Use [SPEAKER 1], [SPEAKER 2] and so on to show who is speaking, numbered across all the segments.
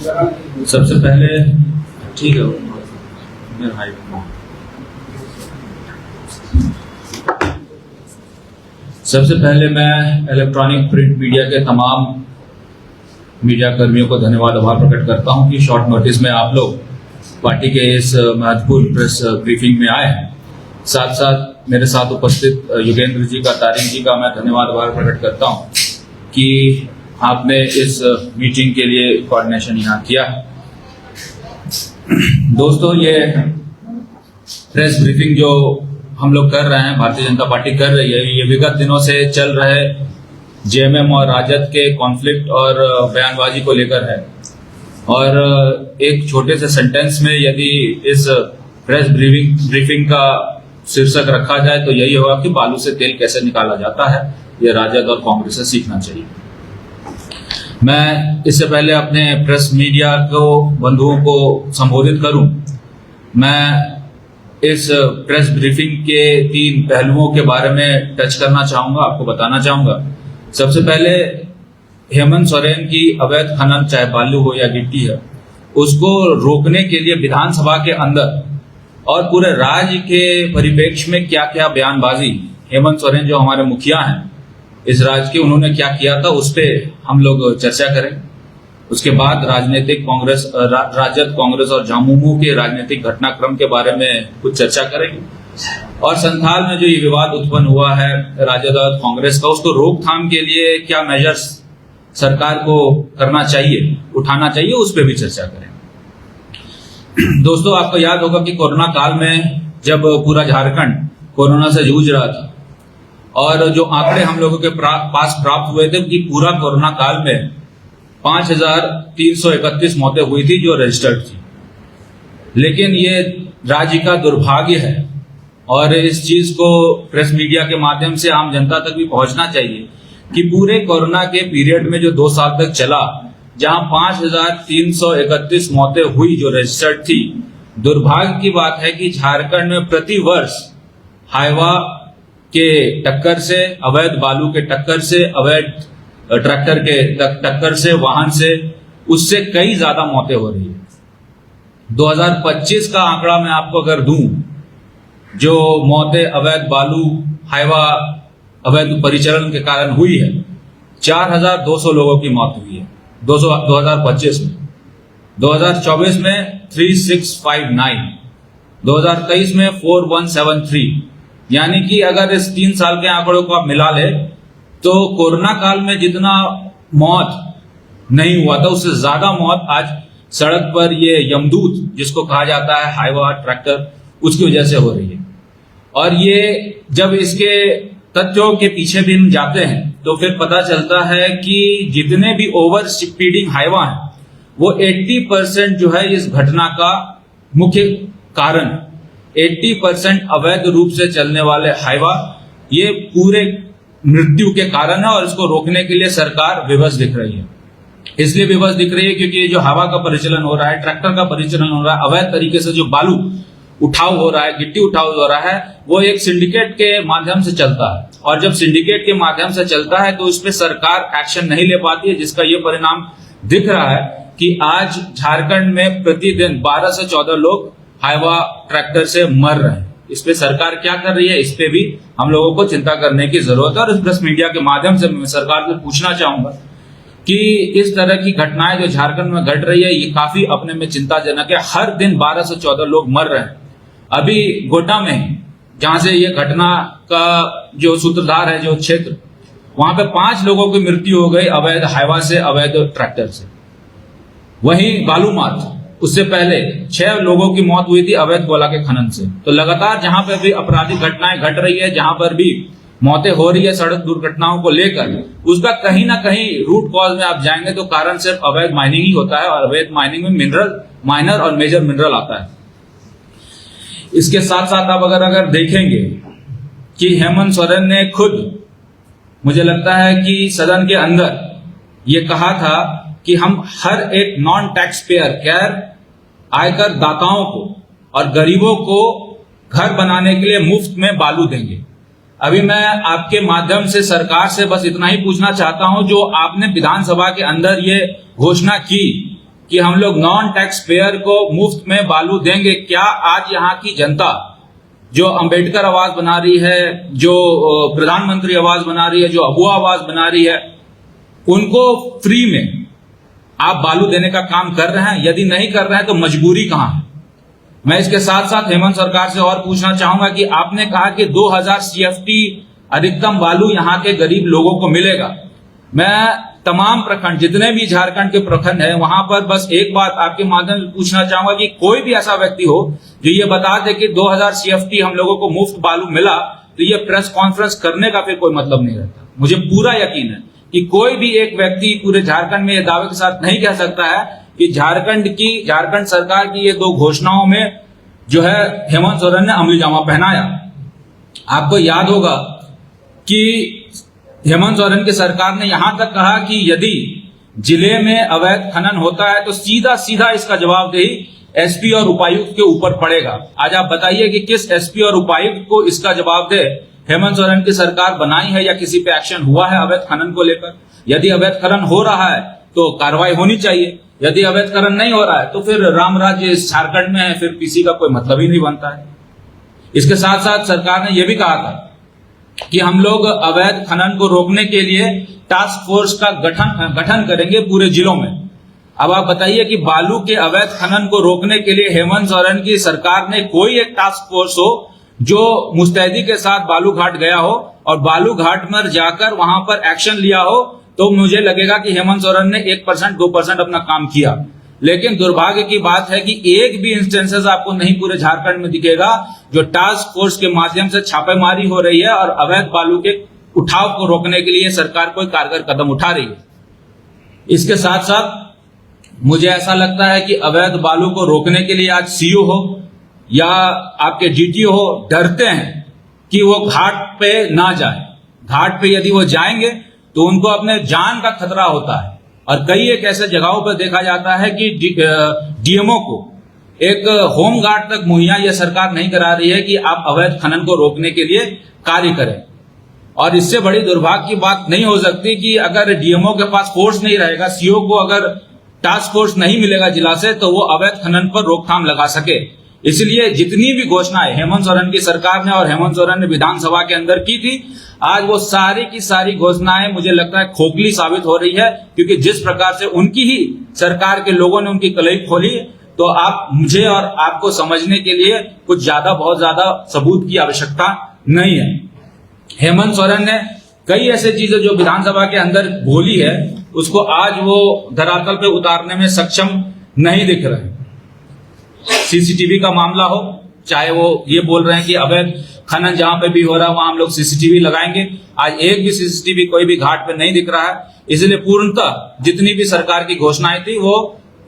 [SPEAKER 1] सबसे पहले ठीक है मेरा हाइट सबसे पहले मैं इलेक्ट्रॉनिक प्रिंट मीडिया के तमाम मीडिया कर्मियों को धन्यवाद आभार प्रकट करता हूं कि शॉर्ट नोटिस में आप लोग पार्टी के इस महत्वपूर्ण प्रेस ब्रीफिंग में आए हैं। साथ साथ मेरे साथ उपस्थित योगेंद्र जी का, तारिक जी का मैं धन्यवाद आभार प्रकट करता हूं कि आपने इस मीटिंग के लिए कोऑर्डिनेशन यहाँ किया। दोस्तों, ये प्रेस ब्रीफिंग जो हम लोग कर रहे हैं, भारतीय जनता पार्टी कर रही है, ये विगत दिनों से चल रहे जेएमएम और राजद के कॉन्फ्लिक्ट और बयानबाजी को लेकर है। और एक छोटे से सेंटेंस में यदि इस प्रेस ब्रीफिंग का शीर्षक रखा जाए तो यही होगा कि बालू से तेल कैसे निकाला जाता है। ये राजद और कांग्रेस से सीखना चाहिए। मैं इससे पहले अपने प्रेस मीडिया को बंधुओं को संबोधित करूं, मैं इस प्रेस ब्रीफिंग के 3 पहलुओं के बारे में टच करना चाहूंगा, आपको बताना चाहूंगा। सबसे पहले हेमंत सोरेन की अवैध खनन, चाहे बालू हो या गिट्टी है, उसको रोकने के लिए विधानसभा के अंदर और पूरे राज्य के परिप्रेक्ष्य में क्या क्या बयानबाजी हेमंत सोरेन जो हमारे मुखिया हैं इस राज्य के, उन्होंने क्या किया था, उस पर हम लोग चर्चा करें। उसके बाद राजनीतिक कांग्रेस, राजद, कांग्रेस और झामुमो के राजनीतिक घटनाक्रम के बारे में कुछ चर्चा करेंगे। और संथाल में जो ये विवाद उत्पन्न हुआ है राजद और कांग्रेस का, उसको रोकथाम के लिए क्या मेजर्स सरकार को करना चाहिए, उठाना चाहिए, उस पर भी चर्चा करें। दोस्तों, आपको याद होगा कि कोरोना काल में जब पूरा झारखंड कोरोना से जूझ रहा था और जो आंकड़े हम लोगों के पास प्राप्त हुए थे कि पूरा कोरोना काल में 5,331 मौतें हुई थी जो रजिस्टर्ड थी। लेकिन ये राज्य का दुर्भाग्य है और इस चीज को प्रेस मीडिया के माध्यम से आम जनता तक भी पहुंचना चाहिए कि पूरे कोरोना के पीरियड में जो 2 साल तक चला, जहां 5,331 मौतें हुई जो रजिस्टर्ड थी, दुर्भाग्य की बात है कि झारखंड में प्रति वर्ष हाईवा के टक्कर से, अवैध बालू के टक्कर से, अवैध ट्रैक्टर के टक्कर से, वाहन से, उससे कई ज्यादा मौतें हो रही है। 2025 का आंकड़ा मैं आपको अगर दूं, जो मौतें अवैध बालू, हाईवा, अवैध परिचालन के कारण हुई है, 4,200 लोगों की मौत हुई है 2025 में। 2024 में 3,659, 2023 में 4,173। यानी कि अगर इस 3 साल के आंकड़ों को आप मिला ले तो कोरोना काल में जितना मौत नहीं हुआ था, उससे ज्यादा मौत आज सड़क पर ये यमदूत जिसको कहा जाता है, हाईवा, ट्रैक्टर, उसकी वजह से हो रही है। और ये जब इसके तथ्यों के पीछे भी हम जाते हैं तो फिर पता चलता है कि जितने भी ओवर स्पीडिंग हाईवा हैं वो 80% जो है इस घटना का मुख्य कारण, 80% अवैध रूप से चलने वाले हाईवा ये पूरे मृत्यु के कारण है। और इसको रोकने के लिए सरकार विवश दिख रही है। इसलिए विवश दिख रही है क्योंकि जो हवा का परिचालन हो रहा है, ट्रैक्टर का परिचालन हो रहा है, अवैध तरीके से जो बालू उठाव हो रहा है, गिट्टी उठाव हो रहा है, वो एक सिंडिकेट के माध्यम से चलता है। और जब सिंडिकेट के माध्यम से चलता है तो उस पर सरकार एक्शन नहीं ले पाती है, जिसका ये परिणाम दिख रहा है कि आज झारखंड में प्रतिदिन 12 से 14 लोग हाईवा, ट्रैक्टर से मर रहे हैं। इस पे सरकार क्या कर रही है, इस पे भी हम लोगों को चिंता करने की जरूरत है। और इस प्रेस मीडिया के माध्यम से मैं सरकार से पूछना चाहूंगा कि इस तरह की घटनाएं जो झारखंड में घट रही है, ये काफी अपने में चिंताजनक है। हर दिन 12 से 14 लोग मर रहे हैं। अभी गोड्डा में, जहां से ये घटना का जो सूत्रधार है, जो क्षेत्र, वहां पे 5 लोगों की मृत्यु हो गई अवैध हाईवा से, अवैध ट्रैक्टर से। वहीं बालूमाथ, उससे पहले 6 लोगों की मौत हुई थी अवैध कोयला के खनन से। तो लगातार जहां पर भी आपराधिक घटनाएं घट रही है, जहां पर भी मौतें हो रही है सड़क दुर्घटनाओं को लेकर, उसका कहीं ना कहीं रूट कॉज में आप जाएंगे तो कारण सिर्फ अवैध माइनिंग ही होता है। और अवैध माइनिंग में मिनरल, माइनर और मेजर मिनरल आता है। इसके साथ साथ आप अगर देखेंगे कि हेमंत सोरेन ने खुद, मुझे लगता है कि सदन के अंदर ये कहा था कि हम हर एक नॉन टैक्स पेयर, गैर आयकर दाताओं को और गरीबों को घर बनाने के लिए मुफ्त में बालू देंगे। अभी मैं आपके माध्यम से सरकार से बस इतना ही पूछना चाहता हूं, जो आपने विधानसभा के अंदर ये घोषणा की कि हम लोग नॉन टैक्स पेयर को मुफ्त में बालू देंगे, क्या आज यहाँ की जनता जो अंबेडकर आवाज बना रही है, जो प्रधानमंत्री आवाज बना रही है, जो अबुआ आवाज बना रही है, उनको फ्री में आप बालू देने का काम कर रहे हैं? यदि नहीं कर रहे हैं तो मजबूरी कहां है? मैं इसके साथ साथ हेमंत सरकार से और पूछना चाहूंगा कि आपने कहा कि 2000 CFT अधिकतम बालू यहां के गरीब लोगों को मिलेगा। मैं तमाम प्रखंड, जितने भी झारखंड के प्रखंड है, वहां पर बस एक बात आपके माध्यम से पूछना चाहूंगा कि कोई भी ऐसा व्यक्ति हो जो ये बता दे कि 2000 CFT हम लोगों को मुफ्त बालू मिला, तो ये प्रेस कॉन्फ्रेंस करने का फिर कोई मतलब नहीं रहता। मुझे पूरा यकीन है कि कोई भी एक व्यक्ति पूरे झारखंड में ये दावे के साथ नहीं कह सकता है कि झारखंड सरकार की ये 2 घोषणाओं में जो है हेमंत सोरेन ने अमली जामा पहनाया। आपको याद होगा कि हेमंत सोरेन की सरकार ने यहां तक कहा कि यदि जिले में अवैध खनन होता है तो सीधा सीधा इसका जवाबदेही SP और उपायुक्त के ऊपर पड़ेगा। आज आप बताइए कि किस SP और उपायुक्त को इसका जवाबदेह हेमंत सोरेन की सरकार बनाई है या किसी पे एक्शन हुआ है अवैध खनन को लेकर? यदि अवैध खनन हो रहा है तो कार्रवाई होनी चाहिए, यदि अवैध खनन नहीं हो रहा है तो फिर राम राज्य इस झारखंड में है, फिर किसी का कोई मतलब ही नहीं बनता है। इसके साथ साथ सरकार ने यह भी कहा था कि हम लोग अवैध खनन को रोकने के लिए टास्क फोर्स का गठन करेंगे पूरे जिलों में। अब आप बताइए कि बालू के अवैध खनन को रोकने के लिए हेमंत सोरेन की सरकार ने कोई एक टास्क फोर्स हो जो मुस्तैदी के साथ बालू घाट गया हो और बालू घाट पर जाकर वहां पर एक्शन लिया हो, तो मुझे लगेगा कि हेमंत सोरेन ने 1% 2% अपना काम किया। लेकिन दुर्भाग्य की बात है कि एक भी इंस्टेंसेस आपको नहीं पूरे झारखंड में दिखेगा जो टास्क फोर्स के माध्यम से छापेमारी हो रही है और अवैध बालू के उठाव को रोकने के लिए सरकार कोई कारगर कदम उठा रही है। इसके साथ साथ मुझे ऐसा लगता है कि अवैध बालू को रोकने के लिए आज CO हो या आपके DTO हो डरते हैं कि वो घाट पे ना जाए। घाट पे यदि वो जाएंगे तो उनको अपने जान का खतरा होता है। और कई एक ऐसे जगहों पर देखा जाता है कि DMO को एक होम गार्ड तक मुहैया यह सरकार नहीं करा रही है कि आप अवैध खनन को रोकने के लिए कार्य करें। और इससे बड़ी दुर्भाग्य की बात नहीं हो सकती कि अगर DMO के पास फोर्स नहीं रहेगा, CO को अगर टास्क फोर्स नहीं मिलेगा जिला से, तो वो अवैध खनन पर रोकथाम लगा सके। इसलिए जितनी भी घोषणाएं हेमंत सोरेन की सरकार ने और हेमंत सोरेन ने विधानसभा के अंदर की थी, आज वो सारी की सारी घोषणाएं मुझे लगता है खोखली साबित हो रही है, क्योंकि जिस प्रकार से उनकी ही सरकार के लोगों ने उनकी कलई खोली, तो आप मुझे और आपको समझने के लिए कुछ बहुत ज्यादा सबूत की आवश्यकता नहीं है। हेमंत सोरेन ने कई ऐसे चीजें जो विधानसभा के अंदर बोली है उसको आज वो धरातल पे उतारने में सक्षम नहीं दिख रहे। CCTV का मामला हो, चाहे वो ये बोल रहे हैं कि अवैध खनन जहां पे भी हो रहा है वहां हम लोग CCTV लगाएंगे, आज एक भी CCTV कोई भी घाट पे नहीं दिख रहा है। इसलिए पूर्णतः जितनी भी सरकार की घोषणाएं थी वो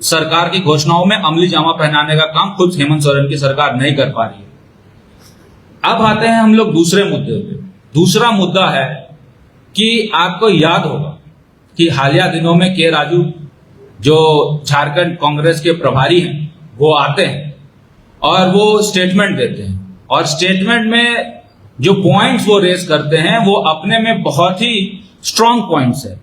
[SPEAKER 1] सरकार की घोषणाओं में अमली जामा पहनाने का काम खुद हेमंत सोरेन की सरकार नहीं कर पा रही है। अब आते हैं हम लोग दूसरे मुद्दे पे। दूसरा मुद्दा है कि आपको याद होगा कि हालिया दिनों में के राजू जो झारखंड कांग्रेस के प्रभारी हैं वो आते हैं और वो स्टेटमेंट देते हैं, और स्टेटमेंट में जो पॉइंट्स वो रेस करते हैं वो अपने में बहुत ही स्ट्रांग पॉइंट्स है।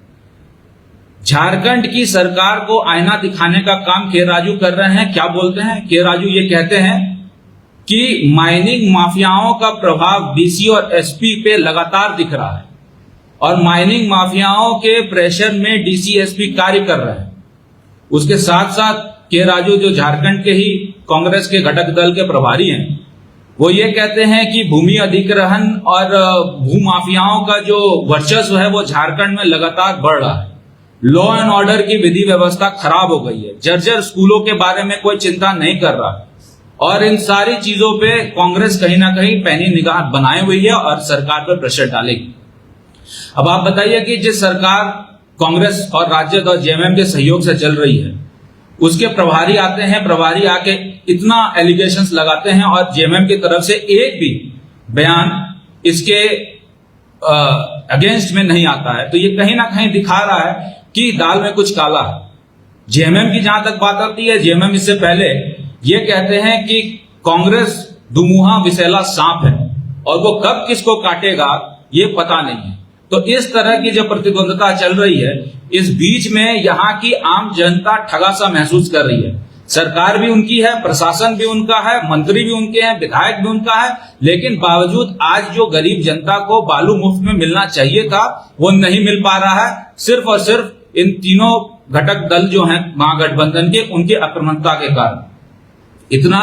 [SPEAKER 1] झारखंड की सरकार को आईना दिखाने का काम के राजू कर रहे हैं। क्या बोलते हैं के राजू? ये कहते हैं कि माइनिंग माफियाओं का प्रभाव DC और SP पे लगातार दिख रहा है और माइनिंग माफियाओं के प्रेशर में DC SP कार्य कर रहे हैं। उसके साथ साथ के राजू जो झारखंड के ही कांग्रेस के घटक दल के प्रभारी हैं, वो ये कहते हैं कि भूमि अधिग्रहण और भूमाफियाओं का जो वर्चस्व है वो झारखंड में लगातार बढ़ रहा है। लॉ एंड ऑर्डर की विधि व्यवस्था खराब हो गई है। जर्जर स्कूलों के बारे में कोई चिंता नहीं कर रहा है और इन सारी चीजों पे कांग्रेस कहीं ना कहीं पैनी निगाह बनाए हुई है और सरकार पर प्रेशर डालेगी। अब आप बताइए कि जिस सरकार कांग्रेस और राजद और JMM के सहयोग से चल रही है उसके प्रभारी आते हैं, प्रभारी आके इतना एलिगेशंस लगाते हैं और JMM की तरफ से एक भी बयान इसके अगेंस्ट में नहीं आता है। तो ये कहीं ना कहीं दिखा रहा है कि दाल में कुछ काला है। JMM की जहां तक बात आती है, JMM इससे पहले ये कहते हैं कि कांग्रेस दुमुहा विषैला सांप है और वो कब किसको काटेगा ये पता नहीं है। तो इस तरह की जो प्रतिद्वंदता चल रही है, इस बीच में यहाँ की आम जनता ठगा सा महसूस कर रही है। सरकार भी उनकी है, प्रशासन भी उनका है, मंत्री भी उनके हैं, विधायक भी उनका है, लेकिन बावजूद आज जो गरीब जनता को बालू मुफ्त में मिलना चाहिए था वो नहीं मिल पा रहा है, सिर्फ और सिर्फ इन तीनों घटक दल जो हैं महागठबंधन के, उनके आक्रामकता के कारण। इतना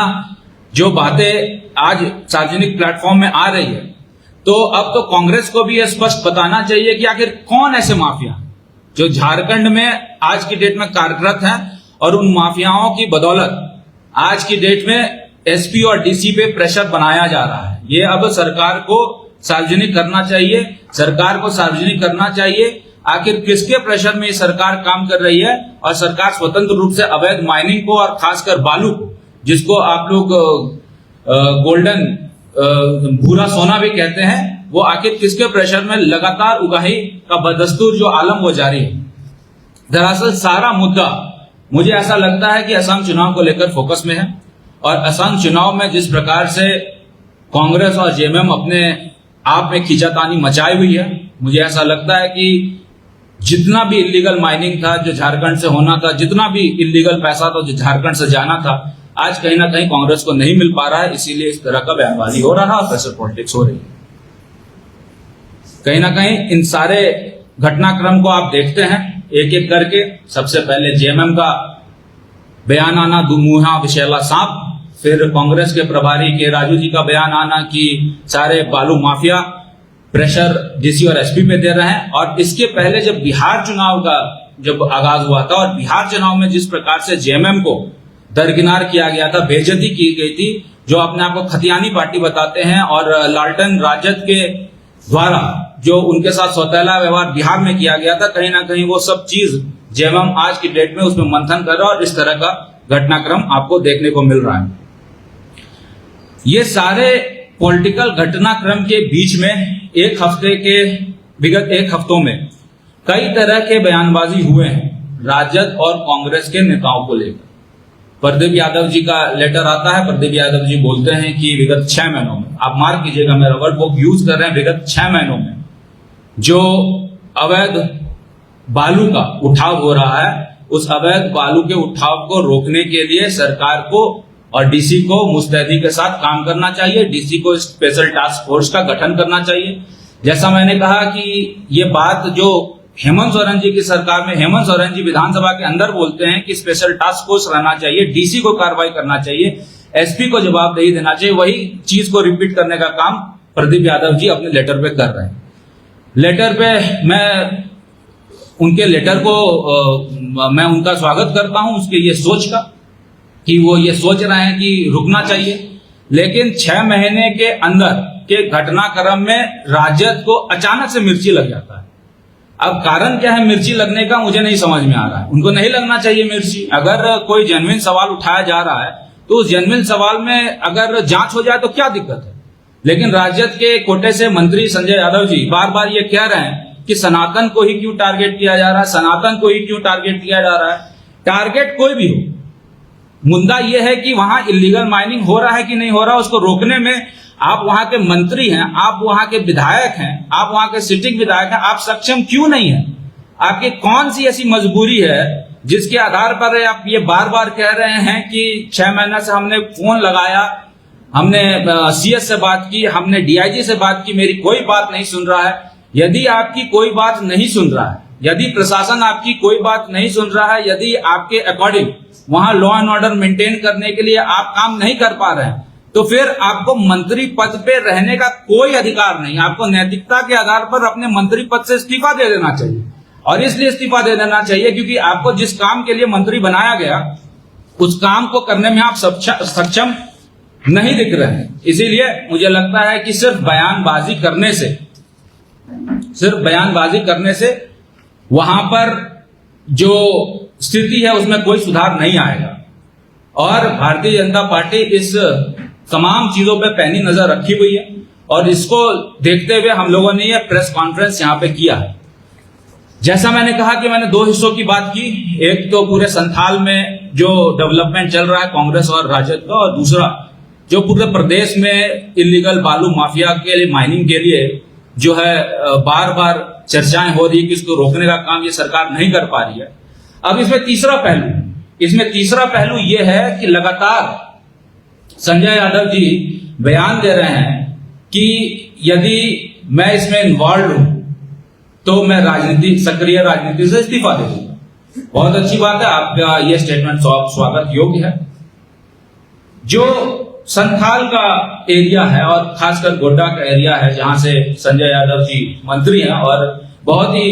[SPEAKER 1] जो बातें आज सार्वजनिक प्लेटफॉर्म में आ रही है, तो अब तो कांग्रेस को भी यह स्पष्ट बताना चाहिए कि आखिर कौन ऐसे माफिया जो झारखंड में आज की डेट में कार्यरत हैं, और उन माफियाओं की बदौलत आज की डेट में एसपी और डीसी पे प्रेशर बनाया जा रहा है। ये अब सरकार को सार्वजनिक करना चाहिए, सरकार को सार्वजनिक करना चाहिए आखिर किसके प्रेशर में ये सरकार काम कर रही है। और सरकार स्वतंत्र रूप से अवैध माइनिंग को और खासकर बालू को, जिसको आप लोग गोल्डन भूरा सोना भी कहते हैं, वो आखिर किसके प्रेशर में लगातार उगाही का बदस्तूर जो आलम वो जारी है। दरअसल सारा मुद्दा मुझे ऐसा लगता है कि असम चुनाव को लेकर फोकस में है, और असम चुनाव में जिस प्रकार से कांग्रेस और जेएमएम अपने आप में खींचातानी मचाई हुई है, मुझे ऐसा लगता है कि जितना भी इलीगल माइनिंग था जो झारखंड से होना था, जितना भी इलीगल पैसा था जो झारखंड से जाना था, आज कहीं ना कहीं कांग्रेस को नहीं मिल पा रहा है। इसीलिए इस तरह का बयानबाजी हो रहा है, प्रेशर पॉलिटिक्स हो रही है। कहीं ना कहीं इन सारे घटनाक्रम को आप देखते हैं एक एक करके। सबसे पहले जेएमएम का बयान आना, दुमुहा विशैला सांप, फिर कांग्रेस के प्रभारी के राजू जी का बयान आना कि सारे बालू माफिया प्रेशर डीसी और एसपी पे दे रहे हैं। और इसके पहले जब बिहार चुनाव का जब आगाज हुआ था, और बिहार चुनाव में जिस प्रकार से जेएमएम को दरकिनार किया गया था, बेइज्जती की गई थी, जो अपने आप को खतियानी पार्टी बताते हैं, और लालटन राजद के द्वारा जो उनके साथ सौतेला व्यवहार बिहार में किया गया था, कहीं ना कहीं वो सब चीज जेएमएम आज की डेट में उसमें मंथन कर रहा है, और इस तरह का घटनाक्रम आपको देखने को मिल रहा है। ये सारे पॉलिटिकल घटनाक्रम के बीच में विगत एक हफ्तों में कई तरह के बयानबाजी हुए हैं राजद और कांग्रेस के नेताओं को लेकर। प्रदीप यादव जी का लेटर आता है, प्रदीप यादव जी बोलते हैं कि विगत 6 महीनों में, आप मार्क कीजिएगा मेरा वर्ड, वो यूज कर रहे हैं, विगत 6 महीनों में जो अवैध बालू का उठाव हो रहा है, उस अवैध बालू के उठाव को रोकने के लिए सरकार को और डीसी को मुस्तैदी के साथ काम करना चाहिए। डीसी को स्पेशल टास्क फोर्स का गठन करना चाहिए। जैसा मैंने कहा कि ये बात जो हेमंत सोरेन जी की सरकार में हेमंत सोरेन जी विधानसभा के अंदर बोलते हैं कि स्पेशल टास्क फोर्स रहना चाहिए, डीसी को कार्रवाई करना चाहिए, एसपी को जवाबदेही देना चाहिए, वही चीज को रिपीट करने का काम प्रदीप यादव जी अपने लेटर पे कर रहे हैं। लेटर पे मैं उनके लेटर को मैं उनका स्वागत करता हूं, उसके ये सोच का कि वो ये सोच रहे हैं कि रुकना चाहिए। लेकिन 6 महीने के अंदर के घटनाक्रम में राजद को अचानक से मिर्ची लग जाता है। अब कारण क्या है मिर्ची लगने का, मुझे नहीं समझ में आ रहा है। उनको नहीं लगना चाहिए मिर्ची। अगर कोई जेन्युइन सवाल उठाया जा रहा है तो उस जेन्युइन सवाल में अगर जांच हो जाए तो क्या दिक्कत है। लेकिन राजद के कोटे से मंत्री संजय यादव जी बार बार ये कह रहे हैं कि सनातन को ही क्यों टारगेट किया जा रहा है, सनातन को ही क्यों टारगेट किया जा रहा है। टारगेट कोई भी हो, मुद्दा यह है कि वहां इलीगल माइनिंग हो रहा है कि नहीं हो रहा, उसको रोकने में आप वहां के मंत्री हैं, आप वहां के विधायक हैं, आप वहां के सिटिंग विधायक हैं, आप सक्षम क्यों नहीं है। आपकी कौन सी ऐसी मजबूरी है जिसके आधार पर आप ये बार बार कह रहे हैं कि 6 महीने से हमने फोन लगाया, हमने सीएस से बात की, हमने डीआईजी से बात की, मेरी कोई बात नहीं सुन रहा है। यदि आपकी कोई बात नहीं सुन रहा है, यदि प्रशासन आपकी कोई बात नहीं सुन रहा है, यदि आपके अकॉर्डिंग वहां लॉ एंड ऑर्डर मेंटेन करने के लिए आप काम नहीं कर पा रहे हैं, तो फिर आपको मंत्री पद पे रहने का कोई अधिकार नहीं। आपको नैतिकता के आधार पर अपने मंत्री पद से इस्तीफा दे देना चाहिए। और इसलिए इस्तीफा दे देना चाहिए क्योंकि आपको जिस काम के लिए मंत्री बनाया गया उस काम को करने में आप सक्षम नहीं दिख रहे हैं। इसीलिए मुझे लगता है कि सिर्फ बयानबाजी करने से वहां पर जो स्थिति है उसमें कोई सुधार नहीं आएगा। और भारतीय जनता पार्टी इस तमाम चीजों पे पैनी नजर रखी हुई है, और इसको देखते हुए हम लोगों ने ये प्रेस कॉन्फ्रेंस यहाँ पे किया है। जैसा मैंने कहा कि मैंने 2 हिस्सों की बात की, एक तो पूरे संथाल में जो डेवलपमेंट चल रहा है कांग्रेस और राजद का, और दूसरा जो पूरे प्रदेश में इलीगल बालू माफिया के लिए, माइनिंग के लिए जो है बार बार चर्चाएं हो रही है कि इसको रोकने का काम ये सरकार नहीं कर पा रही है। अब इसमें तीसरा पहलू ये है कि लगातार संजय यादव जी बयान दे रहे हैं कि यदि मैं इसमें इन्वॉल्व हूं तो मैं सक्रिय राजनीति से इस्तीफा दे दूंगा। बहुत अच्छी बात है, आपका यह स्टेटमेंट स्वागत योग्य है। जो संथाल का एरिया है और खासकर गोड्डा का एरिया है जहां से संजय यादव जी मंत्री हैं और बहुत ही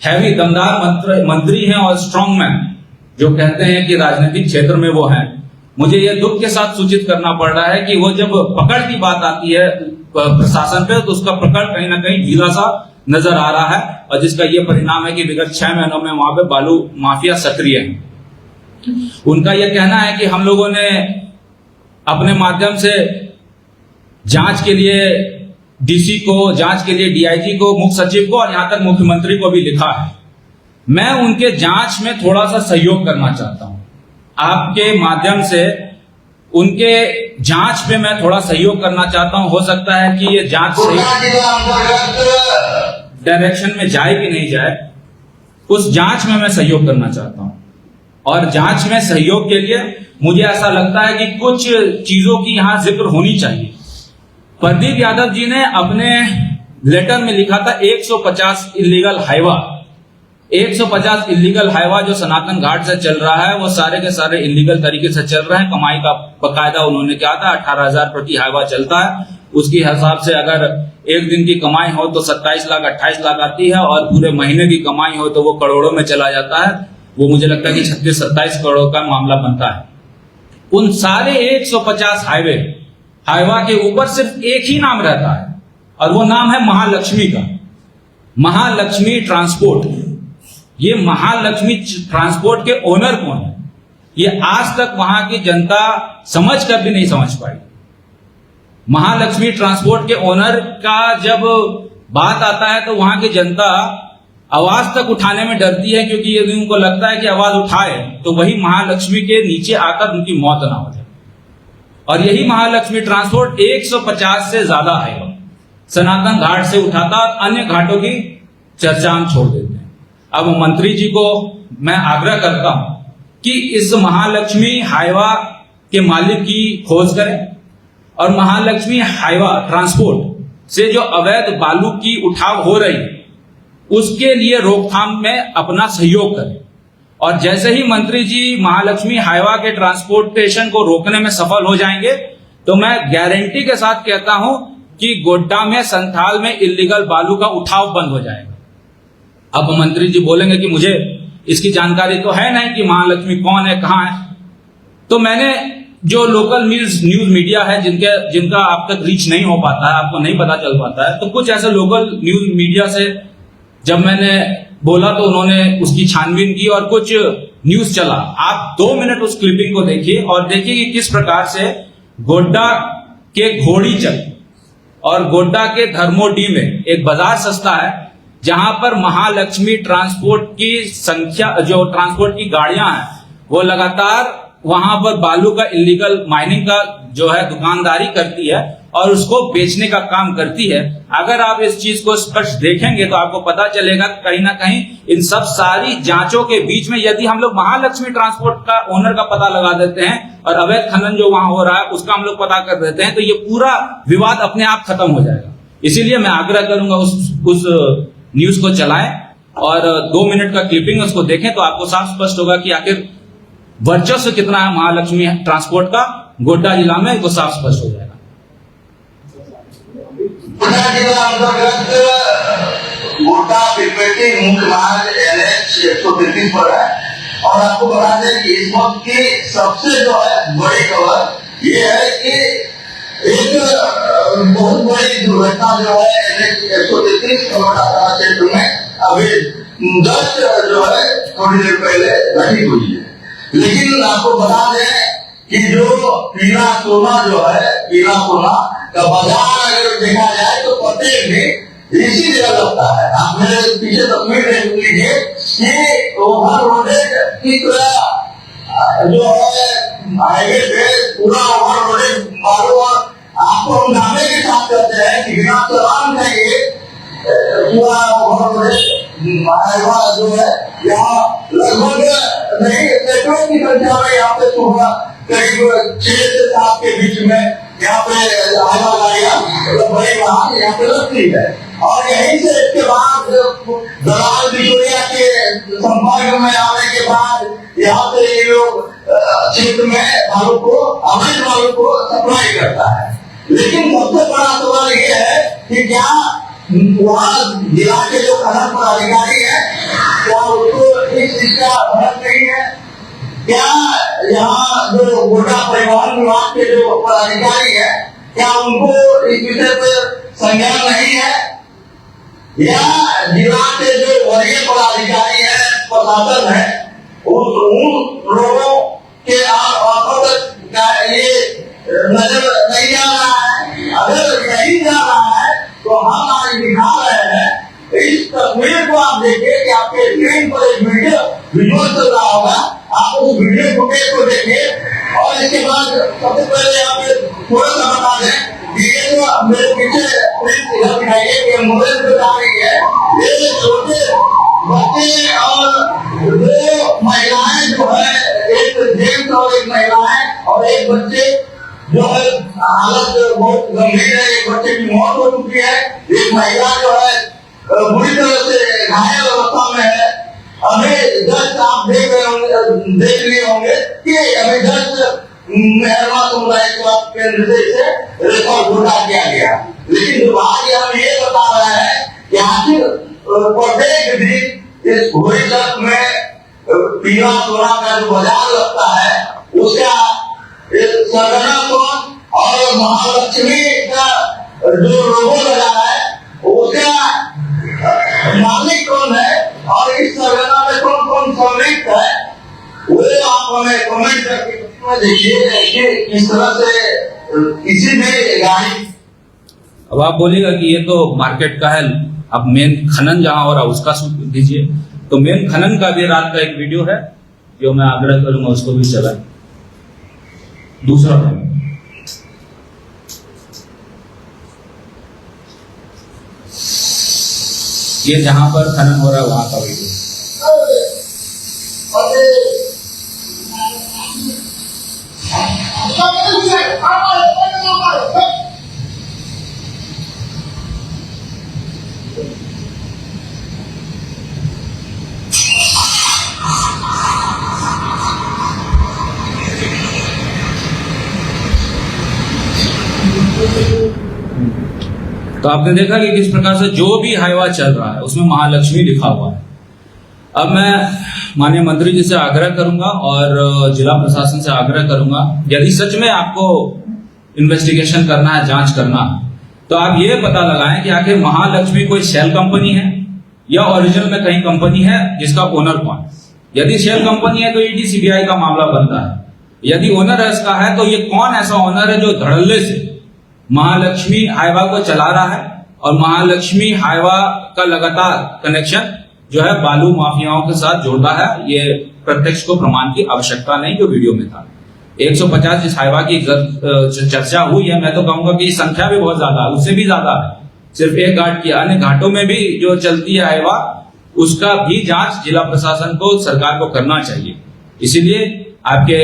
[SPEAKER 1] हैवी दमदार मंत्री हैं और स्ट्रॉन्ग मैन जो कहते हैं कि राजनीतिक क्षेत्र में वो हैं, मुझे यह दुख के साथ सूचित करना पड़ रहा है कि वो जब पकड़ की बात आती है प्रशासन पे तो उसका पकड़ कहीं ना कहीं ढीला सा नजर आ रहा है और जिसका ये परिणाम है कि विगत 6 महीनों में वहां पे बालू माफिया सक्रिय है। उनका यह कहना है कि हम लोगों ने अपने माध्यम से जांच के लिए डीसी को, जांच के लिए डीआईजी को, मुख्य सचिव को और यहां तक मुख्यमंत्री को भी लिखा है। मैं उनके जांच में थोड़ा सा सहयोग करना चाहता हूं, आपके माध्यम से उनके जांच पे मैं थोड़ा सहयोग करना चाहता हूं। हो सकता है कि ये जांच सही डायरेक्शन में जाए कि नहीं जाए, उस जांच में मैं सहयोग करना चाहता हूं। और जांच में सहयोग के लिए मुझे ऐसा लगता है कि कुछ चीजों की यहां जिक्र होनी चाहिए। प्रदीप यादव जी ने अपने लेटर में लिखा था 150 इलीगल हाईवा, 150 इलीगल हाईवा जो सनातन घाट से चल रहा है वो सारे के सारे इलीगल तरीके से चल रहे हैं। कमाई का बकायदा उन्होंने कहा था 18,000 प्रति हाईवा चलता है, उसके हिसाब से अगर एक दिन की कमाई हो तो 27 लाख 28 लाख आती है और पूरे महीने की कमाई हो तो वो करोड़ों में चला जाता है। वो मुझे लगता है कि 36-27 करोड़ का मामला बनता है। उन सारे 150 हाईवा के ऊपर सिर्फ एक ही नाम रहता है और वो नाम है महालक्ष्मी का, महालक्ष्मी ट्रांसपोर्ट। ये महालक्ष्मी ट्रांसपोर्ट के ओनर कौन है, ये आज तक वहां की जनता समझ कर भी नहीं समझ पाई। महालक्ष्मी ट्रांसपोर्ट के ओनर का जब बात आता है तो वहां की जनता आवाज तक उठाने में डरती है, क्योंकि यदि उनको लगता है कि आवाज उठाए तो वही महालक्ष्मी के नीचे आकर उनकी मौत ना हो जाए। और यही महालक्ष्मी ट्रांसपोर्ट 150 से ज्यादा हाईवा सनातन घाट से उठाता और अन्य घाटों की चर्चा हम छोड़ देते हैं। अब मंत्री जी को मैं आग्रह करता हूं कि इस महालक्ष्मी हाईवा के मालिक की खोज करें और महालक्ष्मी हाईवा ट्रांसपोर्ट से जो अवैध बालू की उठाव हो रही है उसके लिए रोकथाम में अपना सहयोग करें। और जैसे ही मंत्री जी महालक्ष्मी हाईवा के ट्रांसपोर्टेशन को रोकने में सफल हो जाएंगे तो मैं गारंटी के साथ कहता हूं कि गोड्डा में, संथाल में इल्लीगल बालू का उठाव बंद हो जाएगा। अब मंत्री जी बोलेंगे कि मुझे इसकी जानकारी तो है नहीं कि महालक्ष्मी कौन है, कहां है। तो मैंने जो लोकल न्यूज मीडिया है जिनका आप तक रीच नहीं हो पाता है, आपको नहीं पता चल पाता है, तो कुछ ऐसे लोकल न्यूज मीडिया से जब मैंने बोला तो उन्होंने उसकी छानबीन की और कुछ न्यूज चला। आप 2 मिनट उस क्लिपिंग को देखिए और देखिए कि किस प्रकार से गोड्डा के घोड़ीचक और गोड्डा के धर्मोडी में एक बाजार सस्ता है जहां पर महालक्ष्मी ट्रांसपोर्ट की संख्या, जो ट्रांसपोर्ट की गाड़ियां हैं, वो लगातार वहां पर बालू का इलीगल माइनिंग का जो है दुकानदारी करती है और उसको बेचने का काम करती है। अगर आप इस चीज को स्पष्ट देखेंगे तो आपको पता चलेगा कहीं ना कहीं इन सब सारी जांचों के बीच में यदि हम लोग महालक्ष्मी ट्रांसपोर्ट का ओनर का पता लगा देते हैं और अवैध खनन जो वहां हो रहा है उसका हम लोग पता कर देते हैं तो ये पूरा विवाद अपने आप खत्म हो जाएगा। इसीलिए मैं आग्रह करूंगा उस न्यूज को चलाएं और 2 मिनट का क्लिपिंग उसको देखें तो आपको साफ स्पष्ट होगा कि आखिर वर्चस्व कितना है महालक्ष्मी ट्रांसपोर्ट का गोड्डा जिला में, वो साफ स्पष्ट हो जाएगा।
[SPEAKER 2] गोड्डा पिपरेटी मुख्य मार्ग NH 133 पर है और आपको बता दें कि इस वक्त की सबसे जो है बड़ी खबर ये है कि एक बहुत बड़ी दुर्घटना जो है NH 133 करोड़ा क्षेत्र में अभी 10 जो है थोड़ी देर पहले घटी हुई है। लेकिन आपको बता दें कि जो पीला सोना जो है, पीला सोना का बाजार अगर देखा जाए तो प्रत्येक भी इसी जगह लगता है। आप मेरे पीछे तस्वीर देख लीजिए कि ओवर रोडेड की तरह जो है हाईवे पे पूरा ओवर रोडेड बालू और आपको हम नामे के साथ कहते हैं कि बिना चालान का ये पूरा बहुत बड़े हाइवा जो है यहाँ लगभग नहीं सैकड़ों की संख्या में यहाँ पे सुबह करीब 6 से 7 के बीच में यहाँ पे हाइवा गाड़ियाँ बड़ी वाहन यहाँ पे लगती है। और यहीं से इसके बाद दलाल बिचौलिया के संपर्क में आने के बाद यहाँ पे ये लोग क्षेत्र में बालू को अवैध बालू को सप्लाई करता है। लेकिन सबसे बड़ा सवाल ये है कि क्या वहाँ जिला के जो खनन पदाधिकारी है क्या उनको इस चीज का भनक नहीं है? क्या यहाँ जो गोड्डा परिवहन विभाग के जो पदाधिकारी है क्या उनको इस विषय पर संज्ञान नहीं है? या जिला के जो वरीय पदाधिकारी है प्रशासन है उन लोगों के आंखों तक ये नजर नहीं जा रहा है? अगर नहीं जा रहा है तो हम आज दिखा रहे हैं। इस तस्वीर को आप देखिए कि आपके स्क्रीन पर एक वीडियो चल रहा होगा, आप उस वीडियो फुटेज को देखिए और इसके बाद सबसे पहले आप थोड़ा सा बता दें कि ये जो मेरे पीछे दिखाइए कि मोबाइल पे आ रही है, ये छोटे बच्चे और दो महिलाएं जो है, एक जेंट्स और एक महिला है और एक बच्चे जो है हालत बहुत गंभीर है। एक बच्चे की मौत हो चुकी है, एक महिला जो है बुरी तरह से घायल अवस्था में है। अभी जस्ट आप देख लिए होंगे कि अभी जस्ट मेहरमा समुदाय स्वास्थ्य केंद्र से इसे रिकॉर्ड घोटा किया गया। लेकिन दुर्भाग्य हम ये बता रहे हैं कि आखिर प्रत्येक दिन इस भोईसर में पीला सोना का जो बाजार लगता है उसका सरगना कौन और महालक्ष्मी का जो लोगो लगा है उसका मालिक कौन है और इस सरगना में कौन कौन सम्मिलित है वो आप हमें कमेंट करके देखिए कि किस तरह से किसी भी गाड़ी।
[SPEAKER 1] अब आप बोलेगा कि ये तो मार्केट का है, अब मेन खनन जहां हो रहा है उसका दीजिए। तो मेन खनन का भी रात का एक वीडियो है जो मैं आग्रह करूंगा उसको भी चलाएं। दूसरा ये जहां पर खनन हो रहा है वहां का वीडियो। तो आपने देखा कि किस प्रकार से जो भी हाईवा चल रहा है उसमें महालक्ष्मी लिखा हुआ है। अब मैं माननीय मंत्री जी से आग्रह करूंगा और जिला प्रशासन से आग्रह करूंगा, यदि सच में आपको इन्वेस्टिगेशन करना है, जांच करना है, तो आप ये पता लगाएं कि आखिर महालक्ष्मी कोई शेल कंपनी है या ओरिजिनल में कहीं कंपनी है जिसका ओनर कौन है। यदि शेल कंपनी है तो ईडी सीबीआई का मामला बनता है। यदि ओनर है इसका है तो ये कौन ऐसा ओनर है जो धड़ल्ले से महालक्ष्मी हाईवा को चला रहा है और महालक्ष्मी हाईवा का लगातार कनेक्शन जो है बालू माफियाओं के साथ जोड़ता है। ये प्रत्यक्ष को प्रमाण की आवश्यकता नहीं जो वीडियो में था। 150 जिस हाईवा की चर्चा हुई है, मैं तो कहूंगा कि संख्या भी बहुत ज्यादा है, उससे भी ज्यादा है। सिर्फ एक घाट की, अन्य घाटों में भी जो चलती है हाईवा उसका भी जांच जिला प्रशासन को, सरकार को करना चाहिए। इसीलिए आपके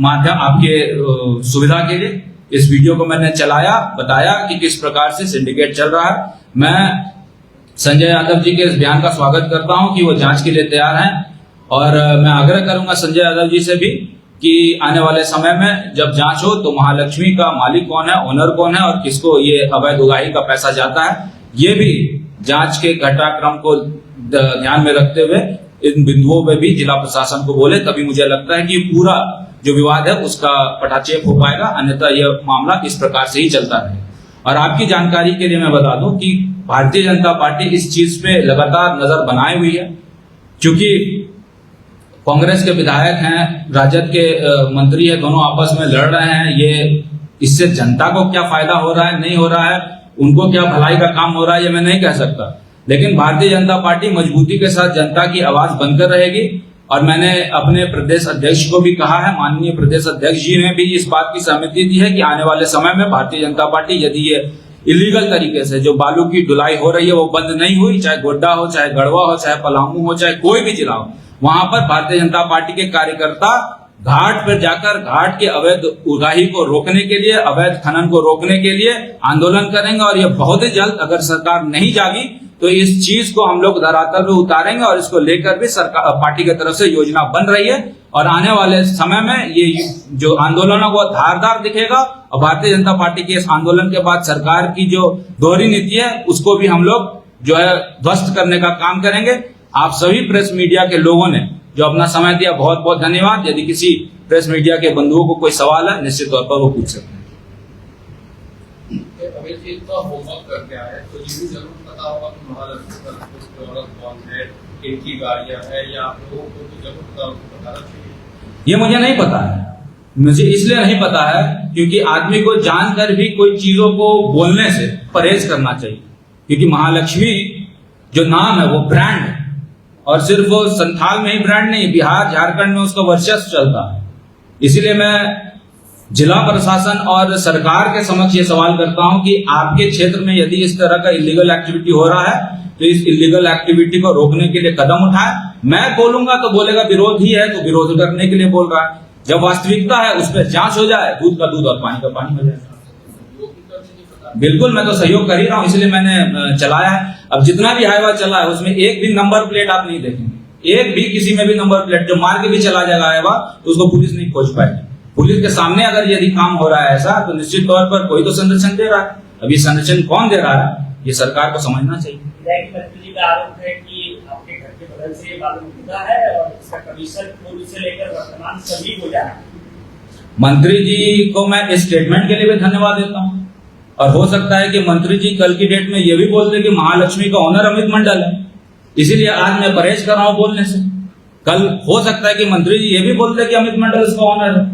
[SPEAKER 1] माध्यम, आपके सुविधा के लिए इस वीडियो को मैंने चलाया, बताया कि किस प्रकार से सिंडिकेट चल रहा है। मैं संजय यादव जी के इस बयान का स्वागत करता हूं कि वो जांच के लिए तैयार हैं और मैं आग्रह करूंगा संजय यादव जी से भी कि आने वाले समय में जब जांच हो तो महालक्ष्मी का मालिक कौन है, ओनर कौन है और किसको ये अवैध उगाही का पैसा जाता है, ये भी जांच के घटनाक्रम को ध्यान में रखते हुए इन बिंदुओं पे भी जिला प्रशासन को बोले। तभी मुझे लगता है कि पूरा जो विवाद है उसका पटाक्षेप हो पाएगा, अन्यथा यह मामला इस प्रकार से ही चलता रहे। और आपकी जानकारी के लिए मैं बता दूं कि भारतीय जनता पार्टी इस चीज पे लगातार नजर बनाए हुई है। क्योंकि कांग्रेस के विधायक हैं, राजद के मंत्री है, दोनों आपस में लड़ रहे हैं। ये इससे जनता को क्या फायदा हो रहा है, नहीं हो रहा है, उनको क्या भलाई का काम हो रहा है, ये मैं नहीं कह सकता। लेकिन भारतीय जनता पार्टी मजबूती के साथ जनता की आवाज बनकर रहेगी। और मैंने अपने प्रदेश अध्यक्ष को भी कहा है, माननीय प्रदेश अध्यक्ष जी ने भी इस बात की सहमति दी है कि आने वाले समय में भारतीय जनता पार्टी यदि ये इलीगल तरीके से जो बालू की ढुलाई हो रही है वो बंद नहीं हुई, चाहे गोड्डा हो, चाहे गढ़वा हो, चाहे पलामू हो, चाहे कोई भी जिला हो, वहां पर भारतीय जनता पार्टी के कार्यकर्ता घाट पर जाकर घाट के अवैध उगाही को रोकने के लिए, अवैध खनन को रोकने के लिए आंदोलन करेंगे। और ये बहुत ही जल्द अगर सरकार नहीं जागी तो इस चीज को हम लोग धरातल पे उतारेंगे और इसको लेकर भी सरकार पार्टी की तरफ से योजना बन रही है। और आने वाले समय में ये जो आंदोलन है वो धारदार दिखेगा और भारतीय जनता पार्टी के इस आंदोलन के बाद सरकार की जो दोहरी नीति है उसको भी हम लोग जो है ध्वस्त करने का काम करेंगे। आप सभी प्रेस मीडिया के लोगों ने जो अपना समय दिया, बहुत बहुत धन्यवाद। यदि किसी प्रेस मीडिया के बंधुओं को कोई सवाल है निश्चित तौर पर वो पूछ सकते हैं।
[SPEAKER 3] अमित जी इतना होमवर्क करके आए तो ये भी जरूर पता होगा कि महालक्ष्मी का औरत कौन है, इनकी गाड़ियां हैं, या आप लोगों को तो जरूर बताना चाहिए।
[SPEAKER 1] ये मुझे नहीं पता है, मुझे इसलिए नहीं पता है क्योंकि आदमी को जानकर भी कोई चीजों को बोलने से परहेज करना चाहिए। क्योंकि महालक्ष्मी जो नाम है वो ब्रांड है और सिर्फ वो संथाल में ही ब्रांड नहीं, बिहार झारखंड में उसका वर्चस्व चलता है। इसीलिए मैं जिला प्रशासन और सरकार के समक्ष ये सवाल करता हूं कि आपके क्षेत्र में यदि इस तरह का इलीगल एक्टिविटी हो रहा है तो इस इलीगल एक्टिविटी को रोकने के लिए कदम उठाए। मैं बोलूंगा तो बोलेगा विरोध ही है, तो विरोध करने के लिए बोल रहा है। जब वास्तविकता है उस पर जांच हो जाए, दूध का दूध और पानी का पानी हो जाए। बिल्कुल, मैं तो सहयोग कर ही रहा हूं, इसलिए मैंने चलाया है। अब जितना भी हाईवा चला है उसमें एक भी नंबर प्लेट आप नहीं देखेंगे, एक भी किसी में भी नंबर प्लेट जो मार के भी चला जाएगा हाईवा तो उसको पुलिस नहीं खोज पाएगी। पुलिस के सामने अगर यदि काम हो रहा है ऐसा तो निश्चित तौर पर कोई तो संरक्षण दे रहा है। अभी संरक्षण कौन दे रहा है ये सरकार को समझना चाहिए।
[SPEAKER 4] मंत्री जी का आरोप है कि आपके घर के बगल से बालू मिलता है और इसका कमीशन पूर्व से लेकर वर्तमान सभी हो जाए।
[SPEAKER 1] मंत्री जी को मैं इस स्टेटमेंट के लिए भी धन्यवाद देता हूँ और हो सकता है कि मंत्री जी कल की डेट में ये भी बोलते कि महालक्ष्मी का ओनर अमित मंडल है, इसीलिए आज मैं परहेज कर रहा हूं बोलने से। कल हो सकता है कि मंत्री जी ये भी बोलते कि अमित मंडल इसका ओनर है,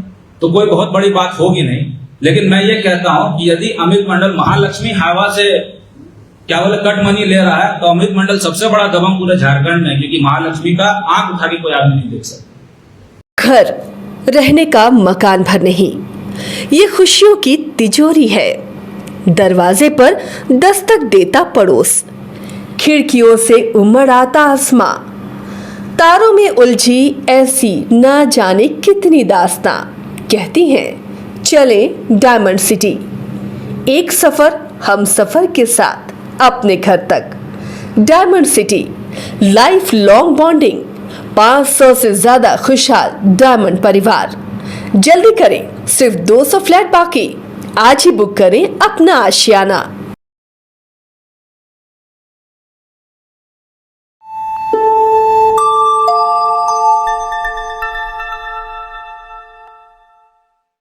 [SPEAKER 1] तो कोई बहुत बड़ी बात होगी नहीं। लेकिन मैं ये कहता हूं कि यदि अमित मंडल महालक्ष्मी हाईवा से क्या बोले कट मनी ले रहा है तो अमित मंडल सबसे बड़ा दबंग पूरे झारखंड में, क्योंकि महालक्ष्मी का आंख उठा के कोई आदमी नहीं देख सकता।
[SPEAKER 5] घर रहने का मकान भर नहीं, ये खुशियों की तिजोरी है। दरवाजे पर दस्तक देता पड़ोस, खिड़कियों से उमड़ आता आसमां, तारों में उलझी ऐसी ना जाने कितनी दास्तां। कहती हैं चले डायमंड सिटी, एक सफर हम सफर के साथ अपने घर तक। Diamond city, life long bonding, 500 से ज्यादा खुशहाल डायमंड परिवार। जल्दी करें, सिर्फ 200 फ्लैट बाकी। आज ही बुक करें अपना आशियाना।